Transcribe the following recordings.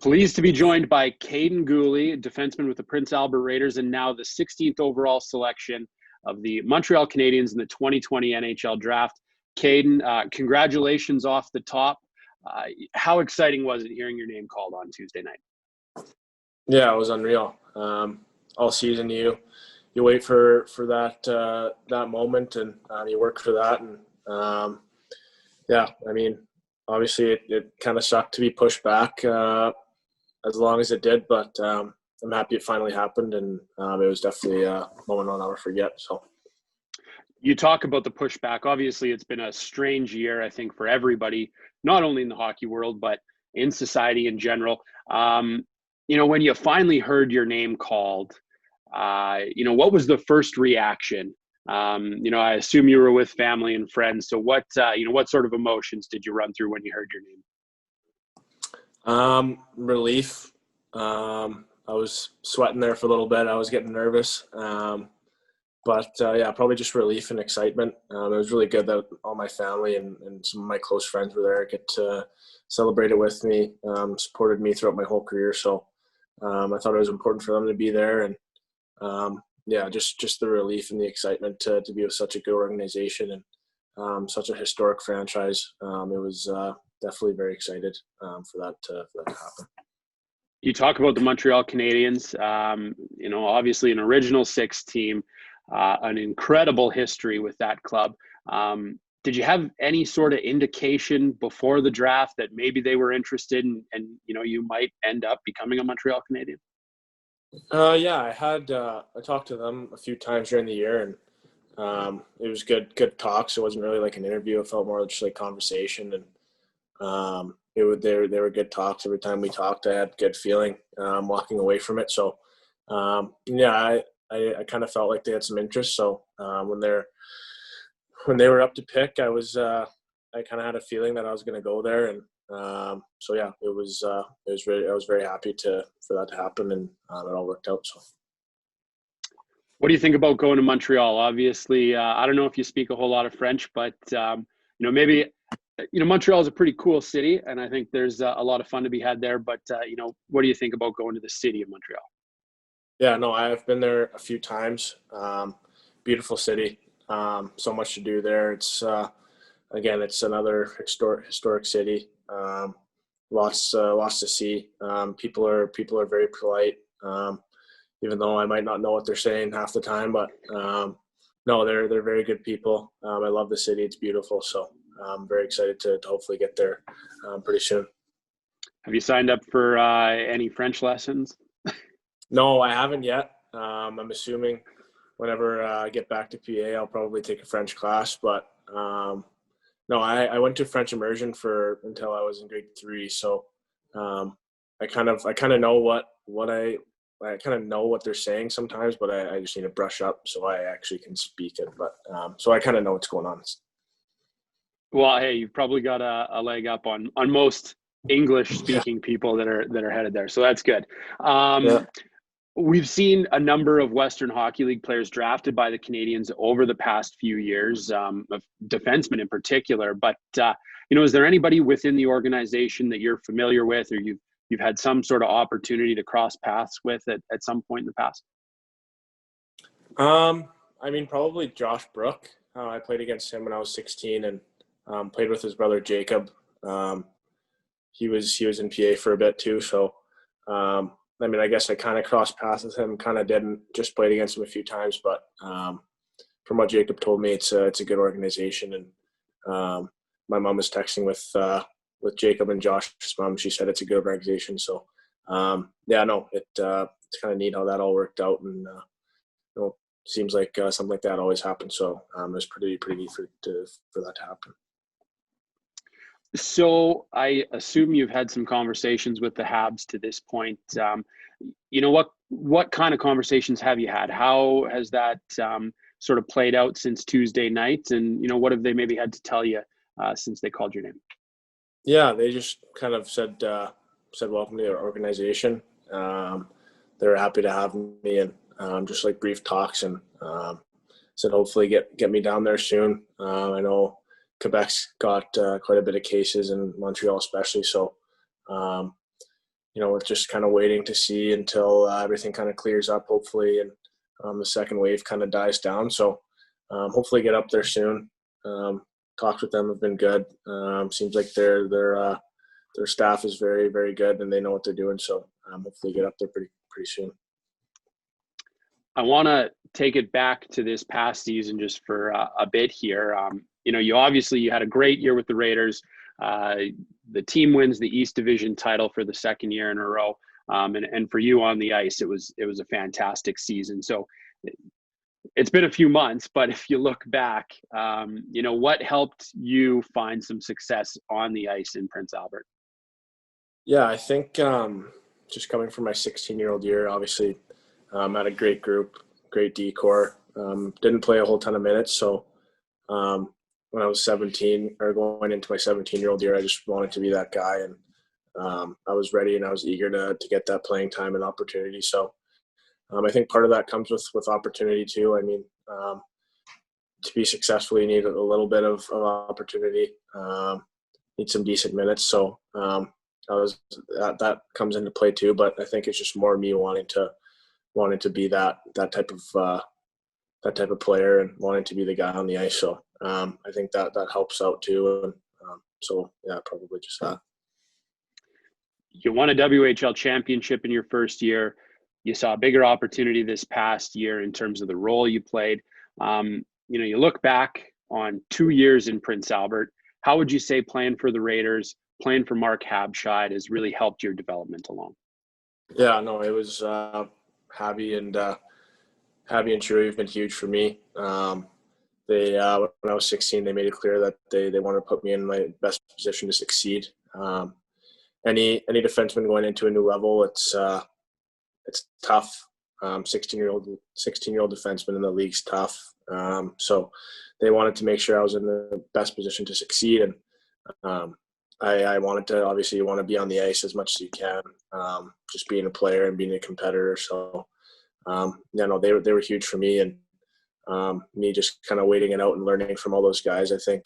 Pleased to be joined by Kaiden Guhle, defenseman with the Prince Albert Raiders, and now the 16th overall selection of the Montreal Canadiens in the 2020 NHL Draft. Kaiden, congratulations off the top. How exciting was it hearing your name called on Tuesday night? Yeah, it was unreal. All season, you wait for that moment, and you work for that. And obviously it kind of sucked to be pushed back as long as it did, but I'm happy it finally happened, and it was definitely a moment I'll never forget. So. You talk about the pushback. Obviously, it's been a strange year, I think, for everybody, not only in the hockey world, but in society in general. When you finally heard your name called, what was the first reaction? I assume you were with family and friends. So what sort of emotions did you run through when you heard your name? Relief. I was sweating there for a little bit. I was getting nervous. But probably just relief and excitement. It was really good that all my family and some of my close friends were there, get to celebrate it with me, supported me throughout my whole career. So I thought it was important for them to be there. And just the relief and the excitement to be with such a good organization and such a historic franchise. It was definitely very excited for that to happen. You talk about the Montreal Canadiens, obviously an original six team. An incredible history with that club. Did you have any sort of indication before the draft that maybe they were interested and you might end up becoming a Montreal Canadian? I had I talked to them a few times during the year, and it was good talks. It wasn't really like an interview. It felt more just like conversation, and they were good talks. Every time we talked, I had good feeling walking away from it. So I kind of felt like they had some interest. So when they were up to pick, I kind of had a feeling that I was going to go there, and I was very happy for that to happen, and it all worked out. So. What do you think about going to Montreal? Obviously, I don't know if you speak a whole lot of French, but maybe Montreal is a pretty cool city, and I think there's a lot of fun to be had there. But what do you think about going to the city of Montreal? Yeah, no, I've been there a few times. Beautiful city. So much to do there. It's it's another historic city. Lots to see. People are very polite. Even though I might not know what they're saying half the time, but no, they're very good people. I love the city. It's beautiful. So I'm very excited to hopefully get there pretty soon. Have you signed up for any French lessons? No, I haven't yet. I'm assuming whenever I get back to PA, I'll probably take a French class. But no, I went to French immersion until I was in grade 3. So I kind of know I kind of know what they're saying sometimes, but I just need to brush up so I actually can speak it. But so I kind of know what's going on. Well, hey, you've probably got a leg up on most English-speaking people that are headed there, so that's good. We've seen a number of Western Hockey League players drafted by the Canadiens over the past few years, of defensemen in particular. But is there anybody within the organization that you're familiar with, or you've had some sort of opportunity to cross paths with at some point in the past? Probably Josh Brook. I played against him when I was 16, and played with his brother Jacob. He was in PA for a bit too, so. I guess I kind of crossed paths with him, kind of didn't, just played against him a few times. But from what Jacob told me, it's a good organization. And my mom was texting with Jacob and Josh's mom. She said it's a good organization. So, it's kind of neat how that all worked out. And, seems like something like that always happens. So it was pretty neat for that to happen. So I assume you've had some conversations with the Habs to this point. What kind of conversations have you had? How has that sort of played out since Tuesday night? And, what have they maybe had to tell you since they called your name? Yeah, they just kind of said welcome to their organization. They're happy to have me, and just like brief talks, and said hopefully get me down there soon. I know Quebec's got quite a bit of cases, in Montreal especially. So It's just kind of waiting to see until everything kind of clears up, hopefully, and the second wave kind of dies down. So hopefully get up there soon. Talks with them have been good. Seems like their staff is very, very good and they know what they're doing. So hopefully get up there pretty soon. I want to take it back to this past season just for a bit here. You had a great year with the Raiders. The team wins the East Division title for the second year in a row. And for you on the ice, it was a fantastic season. So it's been a few months, but if you look back, what helped you find some success on the ice in Prince Albert? Yeah, I think just coming from my 16-year-old year, obviously had a great group, great decor. Didn't play a whole ton of minutes, so when I was 17 or going into my 17-year-old year, I just wanted to be that guy, and I was ready and I was eager to get that playing time and opportunity. So I think part of that comes with opportunity too. I mean, to be successful, you need a little bit of opportunity, need some decent minutes. So that comes into play too. But I think it's just more me wanting to be that type of player and wanting to be the guy on the ice. So I think that helps out too. And so yeah, probably just that. You won a WHL championship in your first year. You saw a bigger opportunity this past year in terms of the role you played. You look back on 2 years in Prince Albert. How would you say playing for the Raiders, playing for Mark Habscheid has really helped your development along? Yeah, no, it was Habby and Chewy have been huge for me. They when I was 16, they made it clear that they wanted to put me in my best position to succeed. Any defenseman going into a new level, it's tough. 16-year-old defenseman in the league's tough. So they wanted to make sure I was in the best position to succeed, and I wanted to, obviously you want to be on the ice as much as you can, just being a player and being a competitor. So they were huge for me, and me just kind of waiting it out and learning from all those guys, I think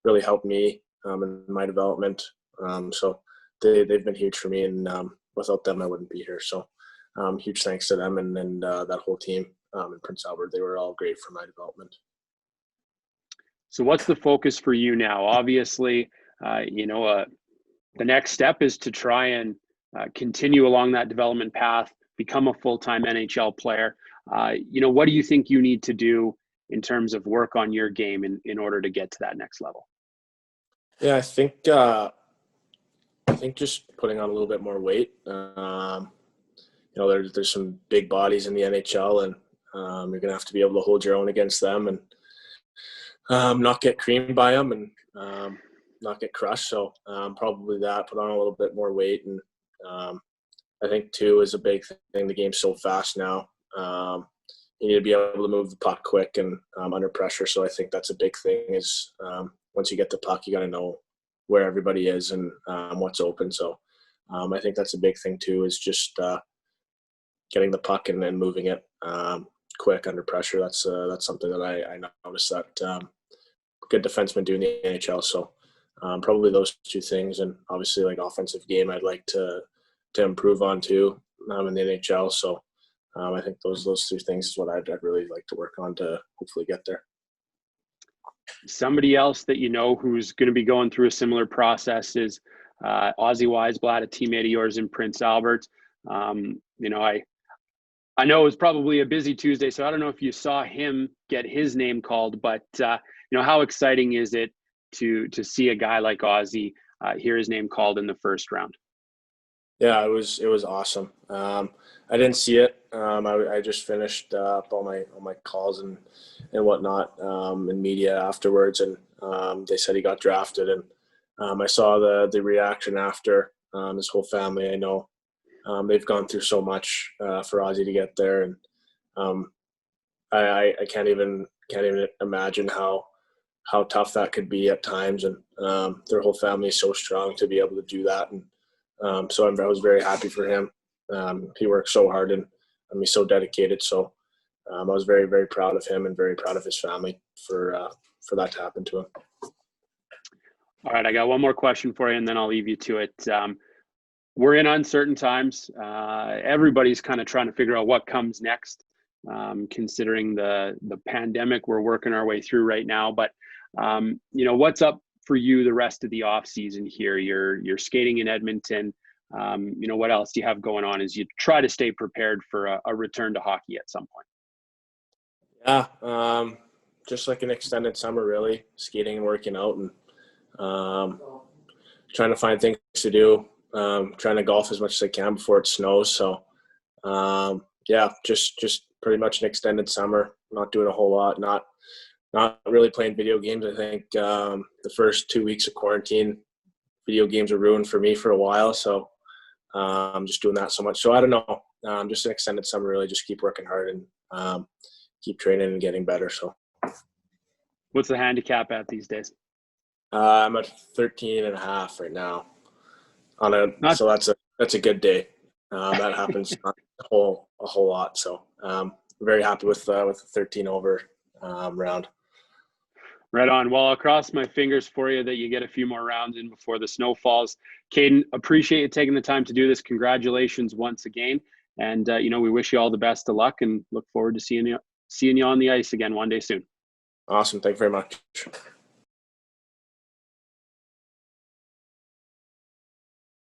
really helped me in my development. So they've been huge for me, and without them I wouldn't be here. So huge thanks to them and that whole team in Prince Albert. They were all great for my development. So what's the focus for you now? Obviously, the next step is to try and continue along that development path, become a full-time NHL player. What do you think you need to do in terms of work on your game in order to get to that next level? Yeah, I think just putting on a little bit more weight. There's some big bodies in the NHL, and you're gonna have to be able to hold your own against them and not get creamed by them and not get crushed. So probably that, put on a little bit more weight. And I think too is a big thing. The game's so fast now. You need to be able to move the puck quick and under pressure. So I think that's a big thing is once you get the puck, you got to know where everybody is and what's open. So I think that's a big thing too, is just getting the puck and then moving it quick under pressure. That's something that I noticed that good defensemen do in the NHL. So probably those two things, and obviously like offensive game, I'd like to improve on too in the NHL. So I think those two things is what I'd really like to work on to hopefully get there. Somebody else that who's going to be going through a similar process is Ozzie Wiseblad, a teammate of yours in Prince Albert. I know it was probably a busy Tuesday, so I don't know if you saw him get his name called, but how exciting is it to see a guy like Ozzie hear his name called in the first round? Yeah, it was awesome. I didn't see it. I just finished up all my calls and whatnot in media afterwards, and they said he got drafted, and I saw the reaction after. His whole family, I know, they've gone through so much for Ozzie to get there, and I can't even imagine how tough that could be at times, and their whole family is so strong to be able to do that, and so I was very happy for him. He worked so hard and he's so dedicated. So I was very, very proud of him and very proud of his family for that to happen to him. All right, I got one more question for you, and then I'll leave you to it. we're in uncertain times. Everybody's kind of trying to figure out what comes next, considering the pandemic we're working our way through right now. But what's up for you the rest of the off season here? You're skating in Edmonton. What else do you have going on as you try to stay prepared for a return to hockey at some point? Yeah, just like an extended summer, really, skating and working out, and trying to find things to do. Trying to golf as much as I can before it snows. So, just pretty much an extended summer. Not doing a whole lot. Not really playing video games. I think the first 2 weeks of quarantine, video games were ruined for me for a while. So, I'm just doing that so much. So I don't know. Just an extended summer, really. Just keep working hard and keep training and getting better. So, what's the handicap at these days? I'm at 13.5 right now. So that's a good day. That happens not a whole lot. So very happy with the 13 over round. Right on. Well, I'll cross my fingers for you that you get a few more rounds in before the snow falls. Kaiden, appreciate you taking the time to do this. Congratulations once again. And we wish you all the best of luck and look forward to seeing you on the ice again one day soon. Awesome. Thank you very much.